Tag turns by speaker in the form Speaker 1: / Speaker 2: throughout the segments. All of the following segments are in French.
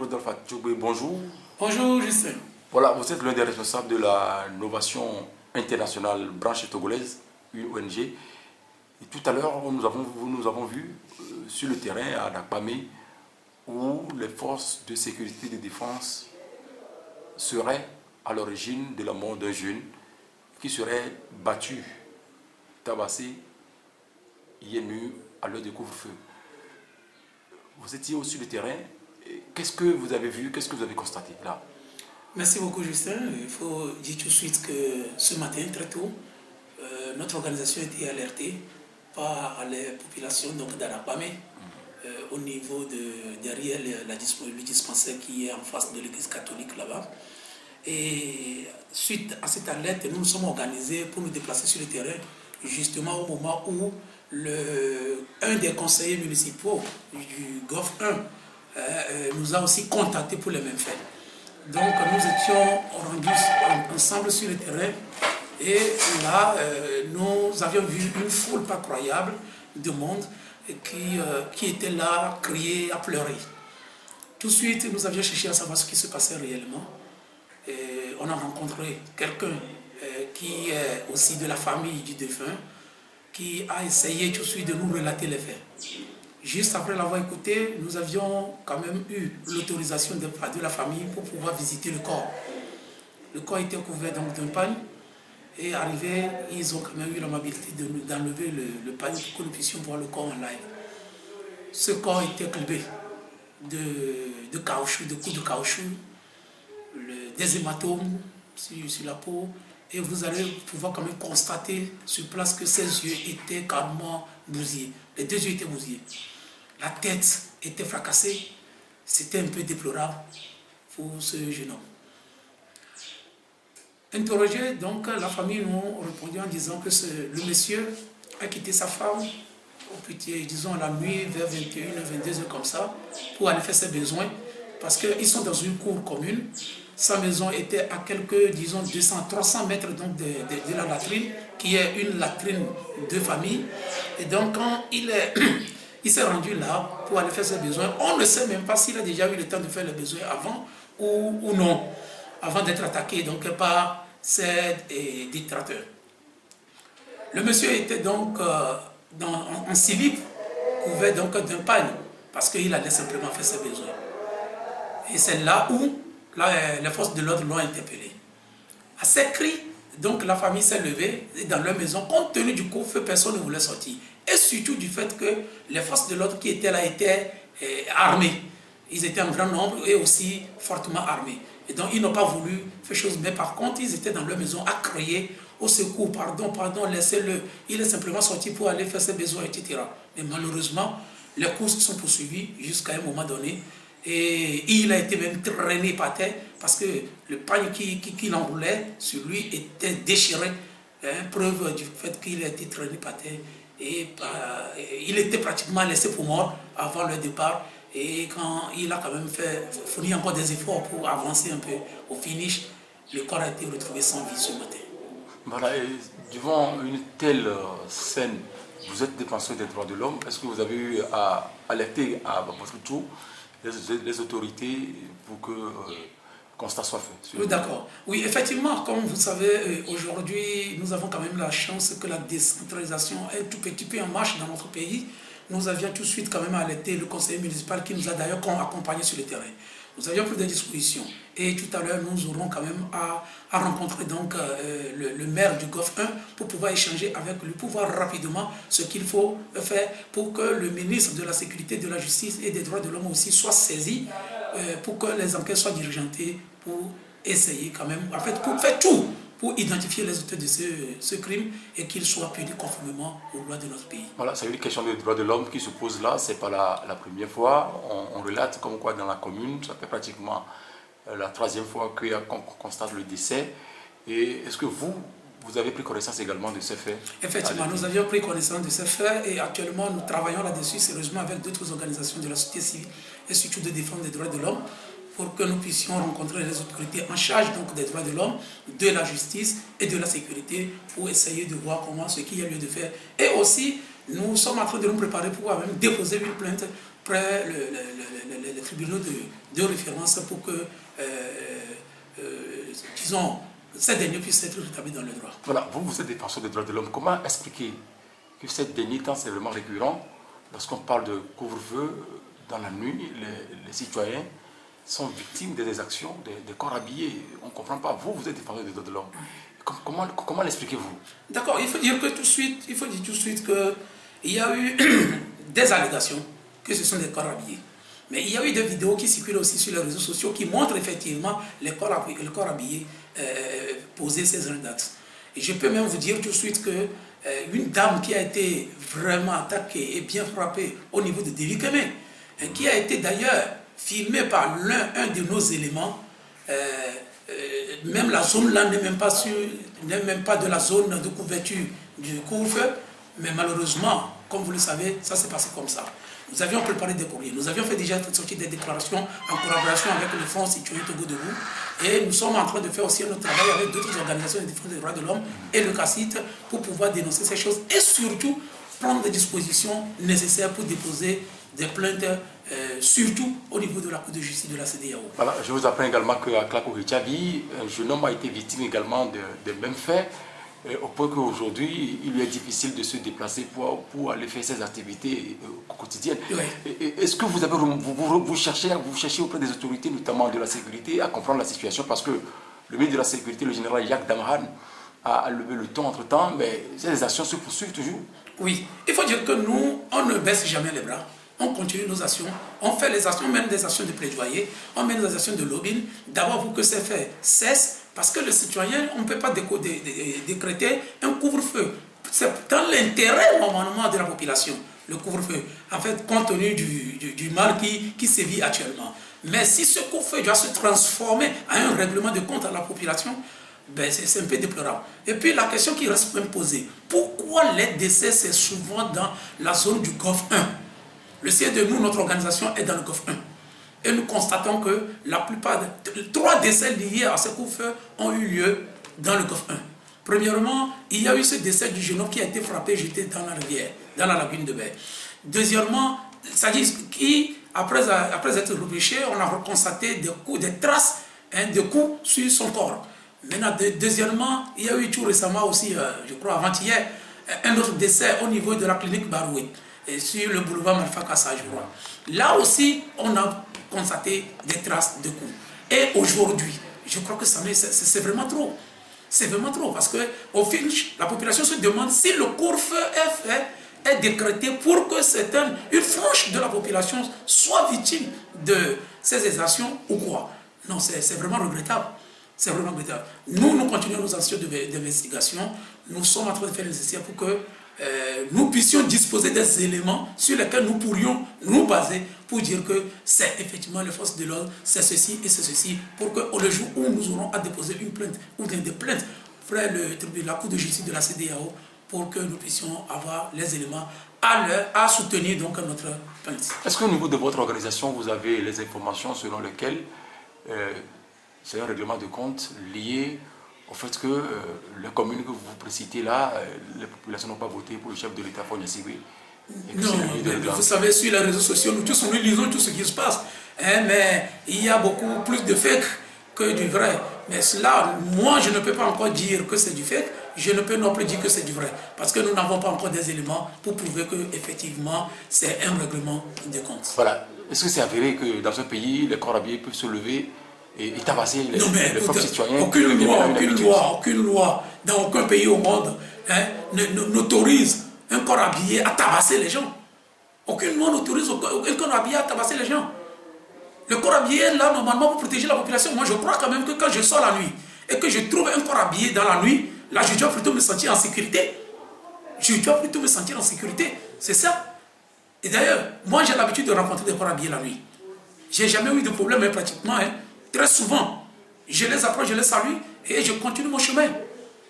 Speaker 1: Rodolphe Atchoubé, bonjour.
Speaker 2: Bonjour Justin.
Speaker 1: Voilà, vous êtes l'un des responsables de la Novation Internationale Branche Togolaise, une ONG. Et tout à l'heure, nous avons vu sur le terrain à Dakpamé où les forces de sécurité et de défense seraient à l'origine de la mort d'un jeune qui serait battu, tabassé, hier nuit à l'heure du couvre-feu. Vous étiez aussi sur le terrain. Qu'est-ce que vous avez vu, qu'est-ce que vous avez constaté là?
Speaker 2: Merci beaucoup Justin. Il faut dire tout de suite que ce matin, très tôt, notre organisation a été alertée par les populations d'Adakpamé au niveau derrière le dispensaire qui est en face de l'église catholique là-bas. Et suite à cette alerte, nous nous sommes organisés pour nous déplacer sur le terrain, justement au moment où un des conseillers municipaux du GOF 1 nous a aussi contactés pour les mêmes faits. Donc nous étions rendus ensemble sur le terrain et là nous avions vu une foule pas croyable de monde qui était là, crier, à pleurer. Tout de suite nous avions cherché à savoir ce qui se passait réellement. Et on a rencontré quelqu'un qui est aussi de la famille du défunt, qui a essayé tout de suite de nous relater les faits. Juste après l'avoir écouté, nous avions quand même eu l'autorisation de la famille pour pouvoir visiter le corps. Le corps était couvert donc d'un pagne et arrivé, ils ont quand même eu l'amabilité d'enlever le pagne pour que nous puissions voir le corps en live. Ce corps était clubé de caoutchouc, de coups de caoutchouc, des hématomes sur la peau, et vous allez pouvoir quand même constater sur place que ses yeux étaient carrément bousillés. Les deux yeux étaient bousillés. La tête était fracassée. C'était un peu déplorable pour ce jeune homme. Interrogé, donc la famille nous répondit en disant que le monsieur a quitté sa femme disons la nuit vers 21h, 22h comme ça, pour aller faire ses besoins, parce qu'ils sont dans une cour commune. Sa maison était à quelques, disons, 200, 300 mètres donc de la latrine, qui est une latrine de famille. Et donc, quand il s'est rendu là pour aller faire ses besoins, on ne sait même pas s'il a déjà eu le temps de faire les besoins avant ou non, avant d'être attaqué donc, par ces dictateurs. Le monsieur était donc en slip, couvert donc d'un pagne, parce qu'il allait simplement faire ses besoins. Et c'est là où les forces de l'ordre l'ont interpellé. À ces cris, donc la famille s'est levée dans leur maison. Compte tenu du couvre-feu, personne ne voulait sortir. Et surtout du fait que les forces de l'ordre qui étaient là étaient armées. Ils étaient en grand nombre et aussi fortement armés. Et donc ils n'ont pas voulu faire chose. Mais par contre, ils étaient dans leur maison à crier au secours, pardon, laissez-le. Il est simplement sorti pour aller faire ses besoins, etc. Mais malheureusement, les courses sont poursuivies jusqu'à un moment donné. Et il a été même traîné par terre parce que le pagne qu'il enroulait sur lui était déchiré. Preuve du fait qu'il a été traîné par terre. Et il était pratiquement laissé pour mort avant le départ. Et quand il a quand même fourni encore des efforts pour avancer un peu au finish, le corps a été retrouvé sans vie ce matin.
Speaker 1: Voilà, et devant une telle scène, vous êtes défenseur des droits de l'homme. Est-ce que vous avez eu à alerter à votre tour les autorités pour que constat soit fait?
Speaker 2: Oui, d'accord. Oui, effectivement, comme vous savez, aujourd'hui, nous avons quand même la chance que la décentralisation est tout petit peu en marche dans notre pays. Nous avions tout de suite quand même alerté le conseiller municipal qui nous a d'ailleurs accompagnés sur le terrain. Nous avions pris des dispositions et tout à l'heure, nous aurons quand même à rencontrer donc le maire du GOF 1 pour pouvoir échanger avec lui, pour voir rapidement ce qu'il faut faire pour que le ministre de la Sécurité, de la Justice et des Droits de l'Homme aussi soit saisi pour que les enquêtes soient diligentées pour essayer quand même, en fait, pour faire tout pour identifier les auteurs de ce crime et qu'ils soient punis conformément aux lois de notre pays.
Speaker 1: Voilà, c'est une question de droits de l'homme qui se pose là, c'est pas la première fois. On relate comme quoi dans la commune, ça fait pratiquement la troisième fois qu'on constate le décès. Et est-ce que vous avez pris connaissance également de ces faits?
Speaker 2: Effectivement, nous avions pris connaissance de ces faits et actuellement nous travaillons là-dessus sérieusement avec d'autres organisations de la société civile et surtout de défense des droits de l'homme pour que nous puissions rencontrer les autorités en charge donc, des droits de l'homme, de la justice et de la sécurité pour essayer de voir comment ce qu'il y a lieu de faire. Et aussi, nous sommes en train de nous préparer pour même déposer une plainte près les tribunaux de référence pour que, disons, ces derniers puissent être rétablis dans le droit.
Speaker 1: Voilà, vous êtes défenseur des droits de l'homme. Comment expliquer que ces derniers temps, c'est vraiment récurrent, lorsqu'on parle de couvre-feu dans la nuit, les citoyens sont victimes des exactions des corps habillés. On ne comprend pas. Vous êtes défenseur des droits de l'homme. Comment l'expliquez-vous?
Speaker 2: D'accord, il faut dire tout de suite qu'il y a eu des allégations que ce sont des corps habillés. Mais il y a eu des vidéos qui circulent aussi sur les réseaux sociaux qui montrent effectivement les corps habillés poser ces actes. Et je peux même vous dire tout de suite que une dame qui a été vraiment attaquée et bien frappée au niveau de Dévikeme, qui a été d'ailleurs filmée par un de nos éléments, même la zone là n'est même pas de la zone de couverture du couvre-feu, mais malheureusement, comme vous le savez, ça s'est passé comme ça. Nous avions préparé des courriers, nous avions fait déjà sortir des déclarations en collaboration avec le Fonds citoyen Togo Debout, et nous sommes en train de faire aussi notre travail avec d'autres organisations de défense des droits de l'homme et le CACIT pour pouvoir dénoncer ces choses et surtout prendre des dispositions nécessaires pour déposer des plaintes, surtout au niveau de la Cour de justice de la CEDEAO.
Speaker 1: Voilà, je vous apprends également qu'à Klakovichavi, un jeune homme a été victime également des mêmes faits, au point qu'aujourd'hui, il lui est difficile de se déplacer pour aller faire ses activités quotidiennes. Oui. Est-ce que vous cherchez auprès des autorités, notamment de la sécurité, à comprendre la situation? Parce que le ministre de la Sécurité, le général Jacques Damran, a levé le ton entre-temps, mais ces actions se poursuivent toujours.
Speaker 2: Oui, il faut dire que nous, on ne baisse jamais les bras. On continue nos actions, on fait les actions, on mène des actions de plaidoyer, on mène des actions de lobbying, d'abord pour que ces faits cessent, parce que le citoyen, on ne peut pas décréter un couvre-feu. C'est dans l'intérêt normalement de la population, le couvre-feu, en fait, compte tenu du mal qui sévit actuellement. Mais si ce couvre-feu doit se transformer en un règlement de compte à la population, ben c'est un peu déplorable. Et puis la question qui reste même posée, pourquoi les décès, c'est souvent dans la zone du Golfe 1? Le siège de nous, notre organisation est dans le Golfe 1. Et nous constatons que la plupart, 3 décès liés à ce couvre-feu ont eu lieu dans le Golfe 1. Premièrement, il y a eu ce décès du jeune homme qui a été frappé et jeté dans la rivière, dans la lagune de Baie. Deuxièmement, c'est-à-dire qu'après être repêché, on a constaté des traces de coups sur son corps. Maintenant, deuxièmement, il y a eu tout récemment aussi, je crois avant-hier, un autre décès au niveau de la clinique Baroué, sur le boulevard Malfa Kassa, je crois. Là aussi, on a constaté des traces de coups. Et aujourd'hui, je crois que c'est vraiment trop. C'est vraiment trop, parce qu'au final, la population se demande si le couvre-feu est décrété pour que une frange de la population soit victime de ces exactions ou quoi. Non, c'est vraiment regrettable. C'est vraiment regrettable. Nous continuons nos actions d'investigation. Nous sommes en train de faire le nécessaire pour que nous puissions disposer des éléments sur lesquels nous pourrions nous baser pour dire que c'est effectivement les forces de l'ordre, c'est ceci et c'est ceci, pour que le jour où nous aurons à déposer une plainte ou des plaintes, frère la Cour de justice de la CEDEAO, pour que nous puissions avoir les éléments à soutenir donc notre plainte. Est-ce
Speaker 1: qu'au niveau de votre organisation, vous avez les informations selon lesquelles c'est un règlement de compte lié au fait que les communes que vous précitez là, les populations n'ont pas voté pour le chef de l'État, Fonia Sigwe?
Speaker 2: Non, vous savez, sur les réseaux sociaux, nous lisons tout ce qui se passe. Mais il y a beaucoup plus de fake que du vrai. Mais cela, moi, je ne peux pas encore dire que c'est du fake. Je ne peux non plus dire que c'est du vrai. Parce que nous n'avons pas encore des éléments pour prouver qu'effectivement, c'est un règlement de compte.
Speaker 1: Voilà. Est-ce que c'est avéré que dans un pays, les corps habillés peuvent se lever et tabasser les propres citoyens?
Speaker 2: Aucune loi dans aucun pays au monde n'autorise un corps habillé à tabasser les gens. Aucune loi n'autorise un corps habillé à tabasser les gens. Le corps habillé est là normalement pour protéger la population. Moi je crois quand même que quand je sors la nuit et que je trouve un corps habillé dans la nuit, là je dois plutôt me sentir en sécurité. C'est ça. Et d'ailleurs, moi j'ai l'habitude de rencontrer des corps habillés la nuit. J'ai jamais eu de problème pratiquement. Très souvent, je les approche, je les salue et je continue mon chemin.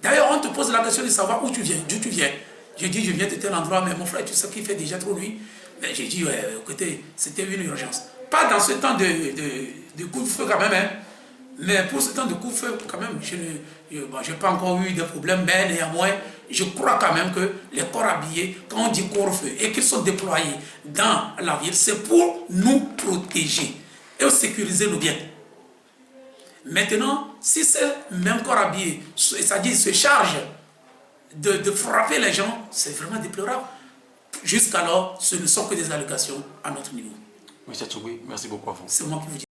Speaker 2: D'ailleurs, on te pose la question de savoir où tu viens, d'où tu viens. Je dis, je viens de tel endroit, mais mon frère, tu sais qu'il fait déjà trop nuit. Mais j'ai dit, écoutez, c'était une urgence. Pas dans ce temps de coup de feu quand même, Mais pour ce temps de couvre-feu, quand même, je n'ai pas encore eu de problème, mais néanmoins, je crois quand même que les corps habillés, quand on dit couvre-feu et qu'ils sont déployés dans la ville, c'est pour nous protéger et sécuriser nos biens. Maintenant, si ces mêmes corps habillés, c'est-à-dire se chargent de frapper les gens, c'est vraiment déplorable. Jusqu'alors, ce ne sont que des allégations à notre niveau.
Speaker 1: Monsieur Tchougui, merci beaucoup à vous.
Speaker 2: C'est moi qui vous dis.